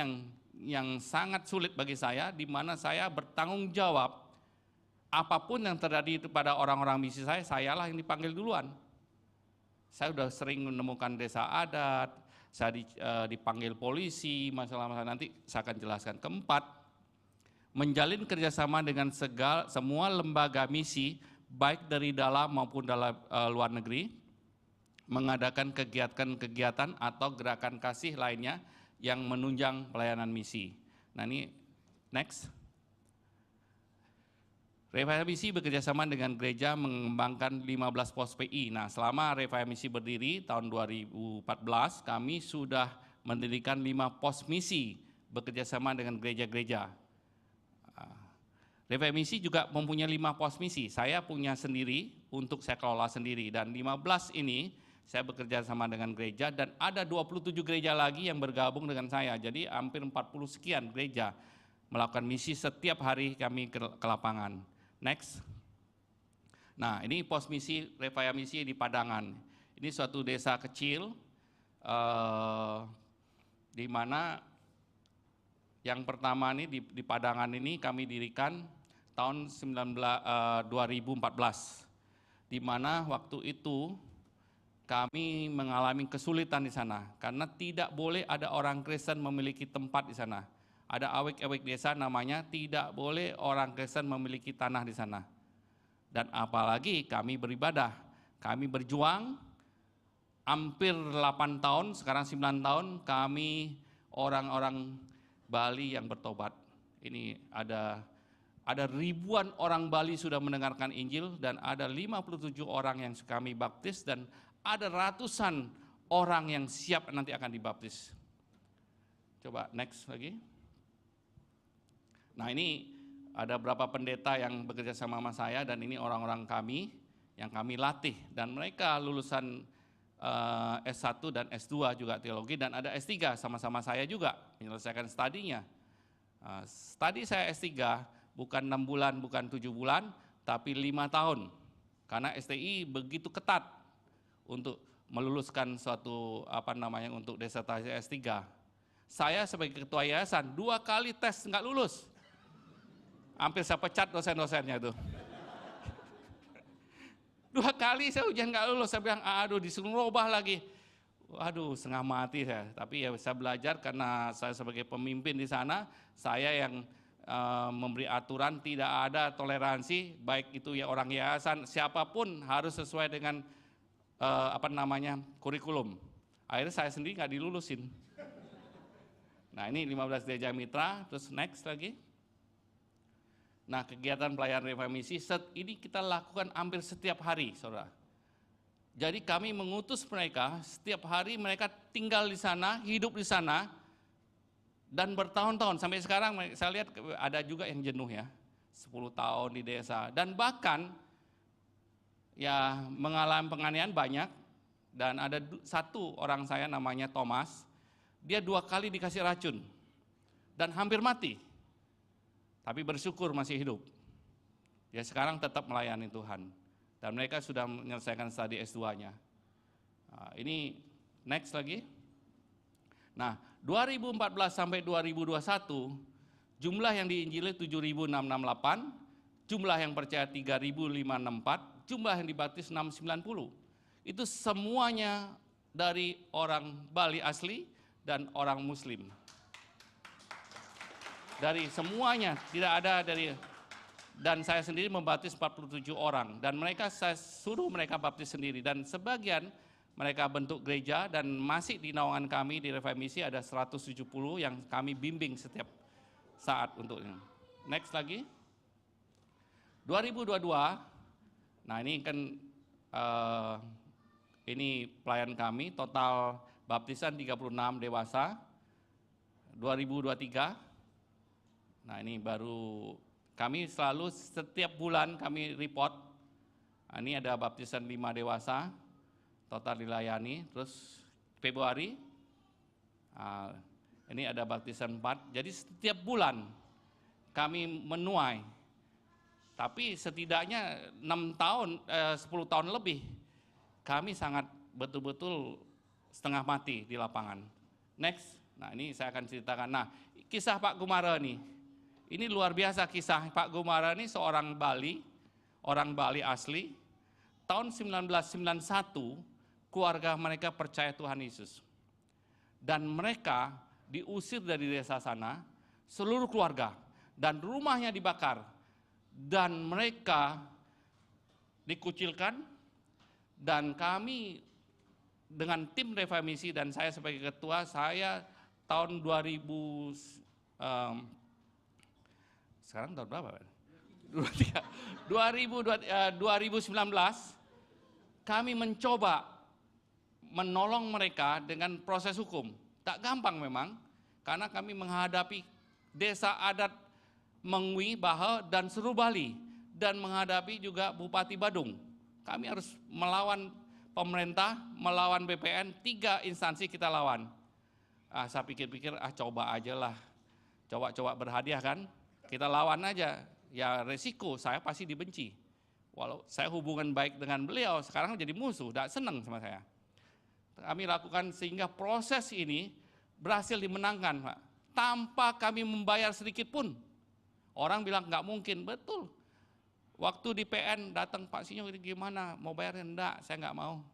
S2: yang sangat sulit bagi saya, di mana saya bertanggung jawab apapun yang terjadi pada orang-orang misi sayalah yang dipanggil duluan. Saya sudah sering menemukan desa adat, saya dipanggil polisi, masalah-masalah nanti saya akan jelaskan. Keempat, menjalin kerjasama dengan semua lembaga misi, baik dari dalam maupun dalam luar negeri, mengadakan kegiatan-kegiatan atau gerakan kasih lainnya yang menunjang pelayanan misi. Nah ini, next. Revival Misi bekerjasama dengan gereja mengembangkan 15 pos PI. Nah, selama Revival Misi berdiri tahun 2014, kami sudah mendirikan 5 pos misi bekerjasama dengan gereja-gereja. Revival Misi juga mempunyai 5 pos misi. Saya punya sendiri untuk saya kelola sendiri. Dan 15 ini saya bekerja sama dengan gereja dan ada 27 gereja lagi yang bergabung dengan saya. Jadi hampir 40 sekian gereja melakukan misi setiap hari kami ke lapangan. Next. Nah, ini pos misi Revival Misi di Padangan. Ini suatu desa kecil di mana yang pertama ini di Padangan ini kami dirikan tahun 2014. Di mana waktu itu kami mengalami kesulitan di sana karena tidak boleh ada orang Kristen memiliki tempat di sana. Ada awek-awek desa namanya tidak boleh orang Kristen memiliki tanah di sana. Dan apalagi kami beribadah, kami berjuang hampir 8 tahun, sekarang 9 tahun kami orang-orang Bali yang bertobat. Ini ada ribuan orang Bali sudah mendengarkan Injil dan ada 57 orang yang kami baptis dan ada ratusan orang yang siap nanti akan dibaptis. Coba next lagi. Nah, ini ada beberapa pendeta yang bekerja sama saya dan ini orang-orang kami yang kami latih dan mereka lulusan S1 dan S2 juga teologi dan ada S3 sama-sama saya juga menyelesaikan studinya. Studi saya S3 bukan 6 bulan, bukan 7 bulan, tapi 5 tahun. Karena STI begitu ketat untuk meluluskan suatu untuk disertasi S3. Saya sebagai ketua yayasan 2 kali tes nggak lulus. Hampir saya pecat dosen-dosennya itu. 2 kali saya ujian nggak lulus, saya bilang aduh disuruh rubah lagi. Waduh setengah mati saya, tapi ya saya belajar karena saya sebagai pemimpin di sana, saya yang memberi aturan tidak ada toleransi, baik itu ya orang yayasan, siapapun harus sesuai dengan kurikulum. Akhirnya saya sendiri nggak dilulusin. Nah ini 15 gereja mitra, terus next lagi. Nah kegiatan pelayanan Revival Misi ini kita lakukan hampir setiap hari, saudara. Jadi kami mengutus mereka, setiap hari mereka tinggal di sana, hidup di sana, dan bertahun-tahun. Sampai sekarang saya lihat ada juga yang jenuh ya, 10 tahun di desa. Dan bahkan ya mengalami penganiayaan banyak, dan ada satu orang saya namanya Thomas, dia 2 kali dikasih racun, dan hampir mati. Tapi bersyukur masih hidup. Ya sekarang tetap melayani Tuhan. Dan mereka sudah menyelesaikan studi S2-nya. Nah, ini next lagi. Nah, 2014 sampai 2021, jumlah yang diinjili 7.668, jumlah yang percaya 3.564, jumlah yang dibaptis 690. Itu semuanya dari orang Bali asli dan orang Muslim. Dari semuanya, tidak ada dari, dan saya sendiri membaptis 47 orang, dan mereka saya suruh mereka baptis sendiri, dan sebagian mereka bentuk gereja, dan masih di naungan kami di Revival Misi ada 170 yang kami bimbing setiap saat untuknya. Next lagi. 2022, nah ini kan ini pelayan kami, total baptisan 36 dewasa. 2023, nah ini baru kami selalu setiap bulan kami report. Nah, ini ada baptisan 5 dewasa, total dilayani. Terus Februari, ini ada baptisan 4. Jadi setiap bulan kami menuai. Tapi setidaknya 6 tahun, 10 tahun lebih, kami sangat betul-betul setengah mati di lapangan. Next, nah ini saya akan ceritakan. Nah, kisah Pak Gumara nih. Ini luar biasa kisah Pak Gumara ini seorang Bali, orang Bali asli. Tahun 1991, keluarga mereka percaya Tuhan Yesus. Dan mereka diusir dari desa sana, seluruh keluarga, dan rumahnya dibakar. Dan mereka dikucilkan, dan kami dengan tim Revival Misi dan saya sebagai ketua, saya tahun 2000, sekarang tahun berapa? 2019 kami mencoba menolong mereka dengan proses hukum. Tak gampang memang, karena kami menghadapi desa adat Mengwi, Bahe, dan Seru Bali, dan menghadapi juga Bupati Badung. Kami harus melawan pemerintah, melawan BPN, 3 instansi kita lawan. Saya pikir-pikir, coba aja lah, coba berhadiah kan, kita lawan aja. Ya resiko saya pasti dibenci. Walau saya hubungan baik dengan beliau, sekarang jadi musuh, tidak senang sama saya. Kami lakukan sehingga proses ini berhasil dimenangkan, Pak. Tanpa kami membayar sedikit pun. Orang bilang nggak mungkin, betul. Waktu di PN datang Pak Sinyo, gimana, mau bayar? Enggak, saya nggak mau.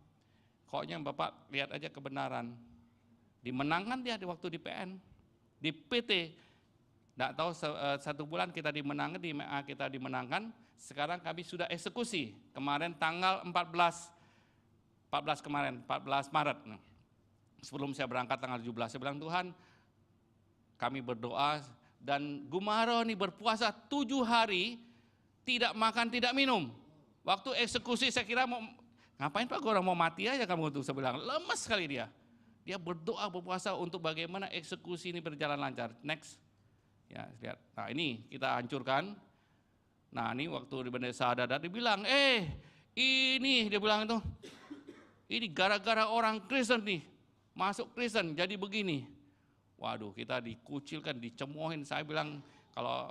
S2: Pokoknya Bapak lihat aja kebenaran. Dimenangkan dia di waktu di PN. Di PT, nggak tahu 1 bulan kita dimenangkan, di MA kita dimenangkan. Sekarang kami sudah eksekusi, kemarin tanggal 14 Maret. Sebelum saya berangkat tanggal 17, saya bilang, Tuhan, kami berdoa, dan Gumaro ini berpuasa 7 hari, tidak makan, tidak minum. Waktu eksekusi saya kira mau, ngapain Pak, orang mau mati aja kamu tuh, saya bilang, lemes sekali dia. Dia berdoa, berpuasa untuk bagaimana eksekusi ini berjalan lancar. Next. Ya, lihat. Nah ini kita hancurkan. Nah ini waktu di Desa Adat dibilang, ini dia bilang itu, ini gara-gara orang Kristen nih, masuk Kristen jadi begini. Waduh, kita dikucilkan, dicemoohin. Saya bilang, kalau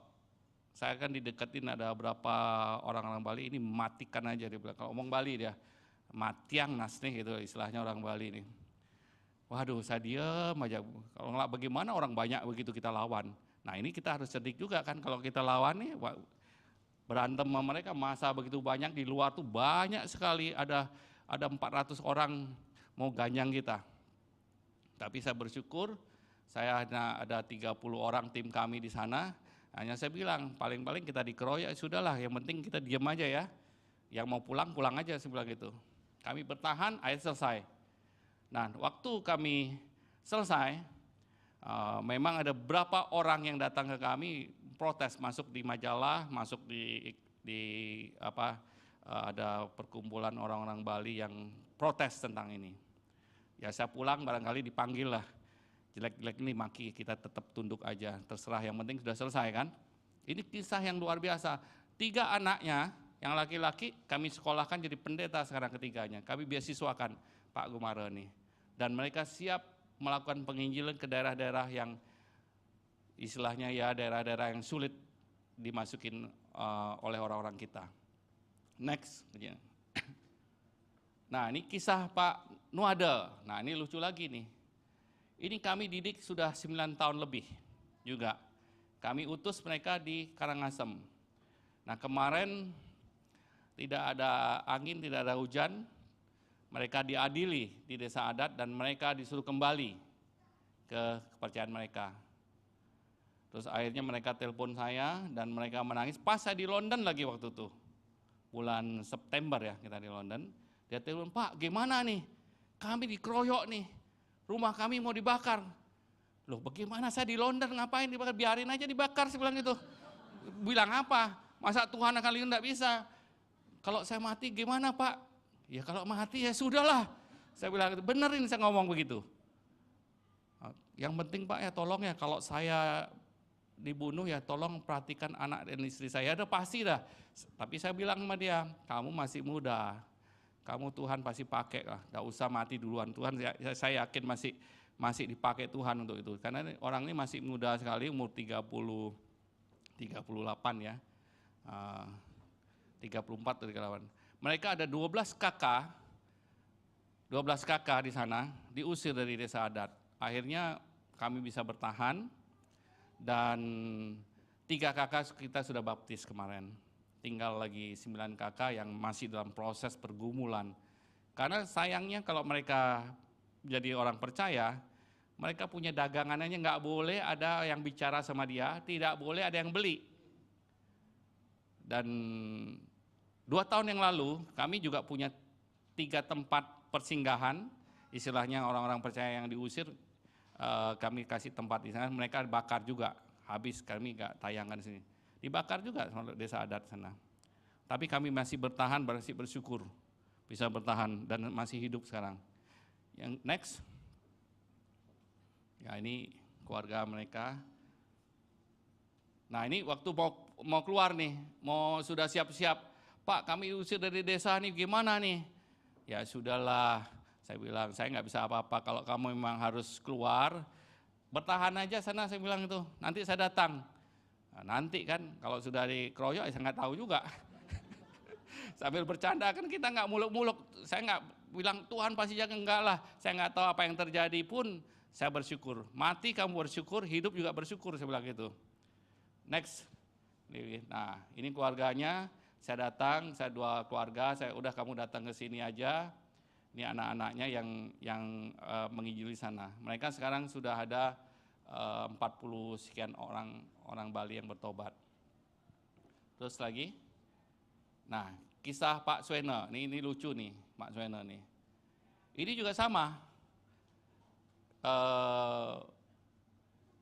S2: saya kan dideketin ada berapa orang-orang Bali, ini matikan aja, dia bilang. Kalau ngomong Bali dia, matiang nas nih, gitu istilahnya orang Bali nih. Waduh, saya diem aja. Kalau nggak bagaimana orang banyak begitu kita lawan. Nah ini kita harus cerdik juga kan, kalau kita lawan nih, berantem sama mereka, masa begitu banyak, di luar tuh banyak sekali, ada 400 orang mau ganyang kita. Tapi saya bersyukur, saya hanya ada 30 orang tim kami di sana, hanya saya bilang, paling-paling kita dikeroyok, sudahlah, yang penting kita diam aja ya. Yang mau pulang, pulang aja, saya bilang gitu. Kami bertahan, akhirnya selesai. Nah, waktu kami selesai, memang ada beberapa orang yang datang ke kami, protes, masuk di majalah, masuk ada perkumpulan orang-orang Bali yang protes tentang ini. Ya saya pulang barangkali dipanggil lah, jelek-jelek ini maki, kita tetap tunduk aja, terserah, yang penting sudah selesai kan. Ini kisah yang luar biasa. 3 anaknya, yang laki-laki kami sekolahkan jadi pendeta sekarang ketiganya. Kami beasiswakan Pak Gumaro ini. Dan mereka siap melakukan penginjilan ke daerah-daerah yang istilahnya ya daerah-daerah yang sulit dimasukin oleh orang-orang kita. Next. Nah ini kisah Pak Nuade. Nah ini lucu lagi nih. Ini kami didik sudah 9 tahun lebih juga. Kami utus mereka di Karangasem. Nah kemarin tidak ada angin, tidak ada hujan. Mereka diadili di desa adat dan mereka disuruh kembali ke kepercayaan mereka. Terus akhirnya mereka telepon saya dan mereka menangis. Pas saya di London lagi waktu itu. Bulan September ya kita di London. Dia telepon, Pak gimana nih? Kami dikeroyok nih. Rumah kami mau dibakar. Loh bagaimana, saya di London ngapain dibakar? Biarin aja dibakar, saya bilang gitu. Bilang apa? Masa Tuhan akan lindungi? Enggak bisa. Kalau saya mati gimana Pak? Ya kalau mati ya sudahlah. Saya bilang benerin, saya ngomong begitu. Yang penting Pak ya tolong ya, kalau saya dibunuh ya tolong perhatikan anak dan istri saya. Ada pasti dah. Tapi saya bilang sama dia, kamu masih muda. Kamu Tuhan pasti pakai lah, gak usah mati duluan. Tuhan saya yakin masih dipakai Tuhan untuk itu. Karena orang ini masih muda sekali, umur 38 ya. 34 atau 38. Mereka ada 12 kakak di sana, diusir dari desa adat. Akhirnya kami bisa bertahan dan 3 kakak kita sudah baptis kemarin. Tinggal lagi 9 kakak yang masih dalam proses pergumulan. Karena sayangnya kalau mereka jadi orang percaya, mereka punya dagangannya nggak boleh ada yang bicara sama dia, tidak boleh ada yang beli. Dan 2 tahun yang lalu kami juga punya 3 tempat persinggahan, istilahnya orang-orang percaya yang diusir, kami kasih tempat di sana, mereka bakar juga, habis kami nggak tayangkan di sini. Di dibakar juga sama desa adat sana. Tapi kami masih bertahan, masih bersyukur bisa bertahan dan masih hidup sekarang. Yang next, ya ini keluarga mereka. Nah ini waktu mau keluar nih, mau sudah siap-siap, Pak kami usir dari desa nih gimana nih? Ya sudahlah, saya bilang saya nggak bisa apa-apa, kalau kamu memang harus keluar, bertahan aja sana, saya bilang itu, nanti saya datang. Nah, nanti kan kalau sudah dikeroyok saya nggak tahu juga. Sambil bercanda kan kita nggak muluk-muluk, saya nggak bilang Tuhan pasti jaga, enggak lah, saya nggak tahu apa yang terjadi pun saya bersyukur. Mati kamu bersyukur, hidup juga bersyukur, saya bilang gitu. Next, nah ini keluarganya, saya datang, saya 2 keluarga, saya udah kamu datang ke sini aja. Ini anak-anaknya yang menginjili sana. Mereka sekarang sudah ada 40 sekian orang Bali yang bertobat. Terus lagi, nah kisah Pak Swene, ini lucu nih Pak Swene nih. Ini juga sama,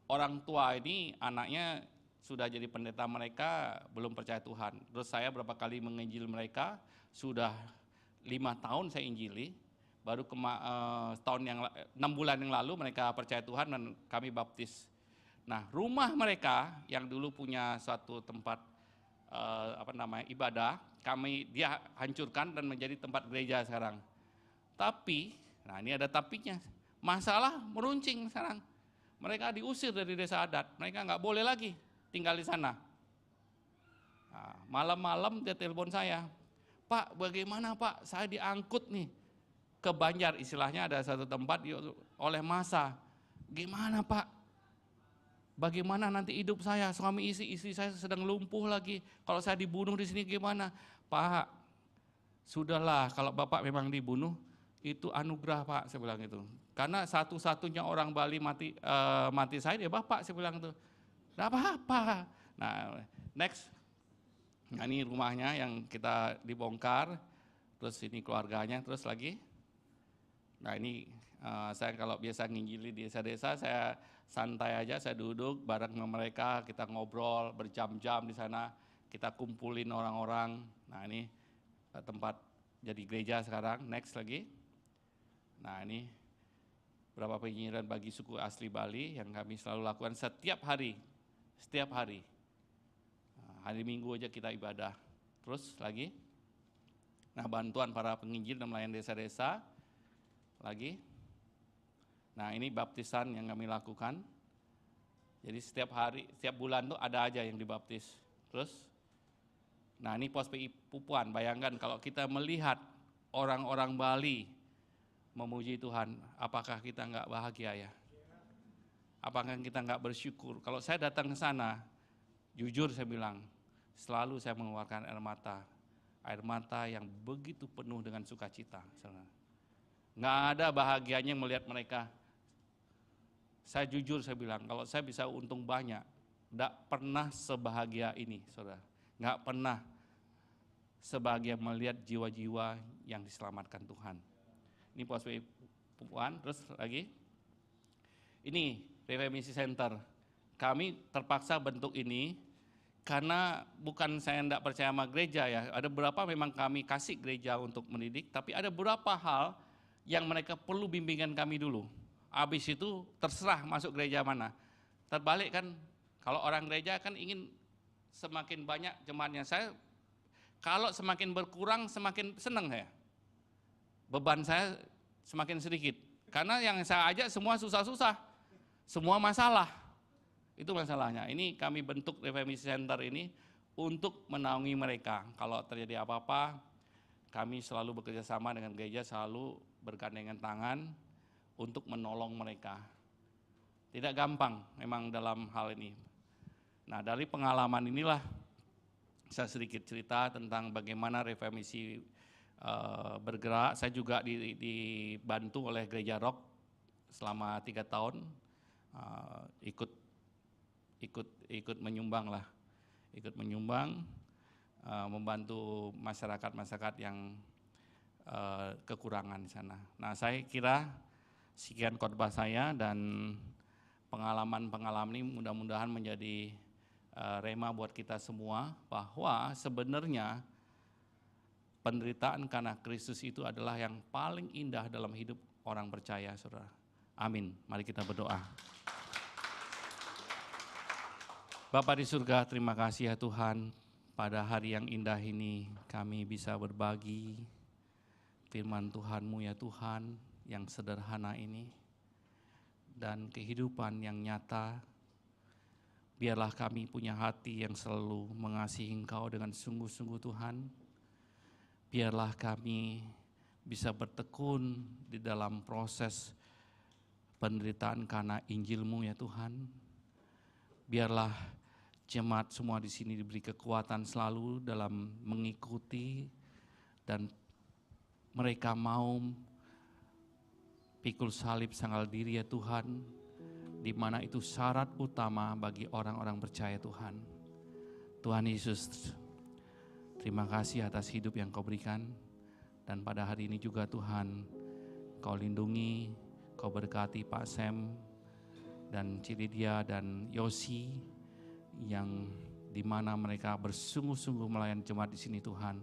S2: orang tua ini anaknya sudah jadi pendeta mereka, belum percaya Tuhan. Terus saya berapa kali menginjil mereka, sudah 5 tahun saya injili, baru 6 bulan yang lalu mereka percaya Tuhan dan kami baptis. Nah rumah mereka yang dulu punya suatu tempat ibadah, dia hancurkan dan menjadi tempat gereja sekarang. Tapi, nah ini ada tapinya, masalah meruncing sekarang. Mereka diusir dari desa adat, mereka nggak boleh lagi tinggal di sana. Nah, malam-malam dia telepon saya, Pak bagaimana Pak, saya diangkut nih ke Banjar, istilahnya ada satu tempat oleh massa. Gimana Pak? Bagaimana nanti hidup saya, suami istri saya sedang lumpuh lagi, kalau saya dibunuh di sini gimana? Pak, sudahlah kalau Bapak memang dibunuh, itu anugerah Pak, saya bilang itu. Karena satu-satunya orang Bali mati saya, dia Bapak, saya bilang itu. Tidak apa-apa. Nah, next. Nah, ini rumahnya yang kita dibongkar, terus ini keluarganya, terus lagi. Nah ini saya kalau biasa nginjili di desa-desa, saya santai aja, saya duduk bareng sama mereka, kita ngobrol berjam-jam di sana, kita kumpulin orang-orang. Nah ini tempat jadi gereja sekarang. Next lagi. Nah ini berapa penginjilan bagi suku asli Bali yang kami selalu lakukan setiap hari. Nah, hari Minggu aja kita ibadah. Terus lagi. Nah bantuan para penginjil dan melayan desa-desa. Lagi. Nah ini baptisan yang kami lakukan. Jadi setiap bulan tuh ada aja yang dibaptis. Terus, nah ini pos PI Pupuan, bayangkan kalau kita melihat orang-orang Bali memuji Tuhan, apakah kita nggak bahagia ya? Apakah kita nggak bersyukur? Kalau saya datang ke sana, jujur saya bilang, selalu saya mengeluarkan air mata yang begitu penuh dengan sukacita. Nggak ada bahagianya melihat mereka. Saya jujur saya bilang, kalau saya bisa untung banyak, nggak pernah sebahagia ini, saudara. Nggak pernah sebahagia melihat jiwa-jiwa yang diselamatkan Tuhan. Ini pos Pupuan, terus lagi. Ini Reformasi Center. Kami terpaksa bentuk ini karena bukan saya tidak percaya sama gereja ya. Ada beberapa memang kami kasih gereja untuk mendidik, tapi ada beberapa hal yang mereka perlu bimbingan kami dulu. Habis itu terserah masuk gereja mana. Terbalik kan, kalau orang gereja kan ingin semakin banyak jemaatnya. Saya kalau semakin berkurang semakin senang saya. Beban saya semakin sedikit. Karena yang saya ajak semua susah-susah. Semua masalah. Itu masalahnya. Ini kami bentuk Reformasi Center ini untuk menaungi mereka. Kalau terjadi apa-apa, kami selalu bekerja sama dengan gereja, selalu bergandengan tangan untuk menolong mereka. Tidak gampang memang dalam hal ini. Nah dari pengalaman inilah saya sedikit cerita tentang bagaimana reformasi bergerak. Saya juga dibantu oleh Gereja Rock selama 3 tahun, ikut menyumbang lah, membantu masyarakat yang kekurangan di sana. Nah saya kira sekian khotbah saya dan pengalaman ini mudah-mudahan menjadi rema buat kita semua bahwa sebenarnya penderitaan karena Kristus itu adalah yang paling indah dalam hidup orang percaya, saudara. Amin. Mari kita berdoa. Bapa di surga, terima kasih ya Tuhan, pada hari yang indah ini kami bisa berbagi firman Tuhan-Mu ya Tuhan, yang sederhana ini, dan kehidupan yang nyata. Biarlah kami punya hati yang selalu mengasihi Engkau dengan sungguh-sungguh Tuhan. Biarlah kami bisa bertekun di dalam proses penderitaan karena Injil-Mu ya Tuhan. Biarlah jemaat semua di sini diberi kekuatan selalu dalam mengikuti, dan mereka mau pikul salib sangkal diri ya Tuhan, di mana itu syarat utama bagi orang-orang percaya Tuhan. Tuhan Yesus, terima kasih atas hidup yang Kau berikan, dan pada hari ini juga Tuhan, Kau lindungi, Kau berkati Pak Sam, dan Cilidia dan Yosi, yang di mana mereka bersungguh-sungguh melayani jemaat di sini Tuhan.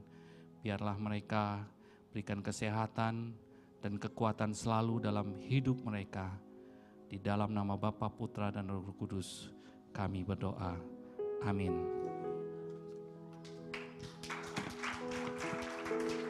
S2: Biarlah mereka berikan kesehatan dan kekuatan selalu dalam hidup mereka. Di dalam nama Bapa, Putra, dan Roh Kudus kami berdoa. Amin.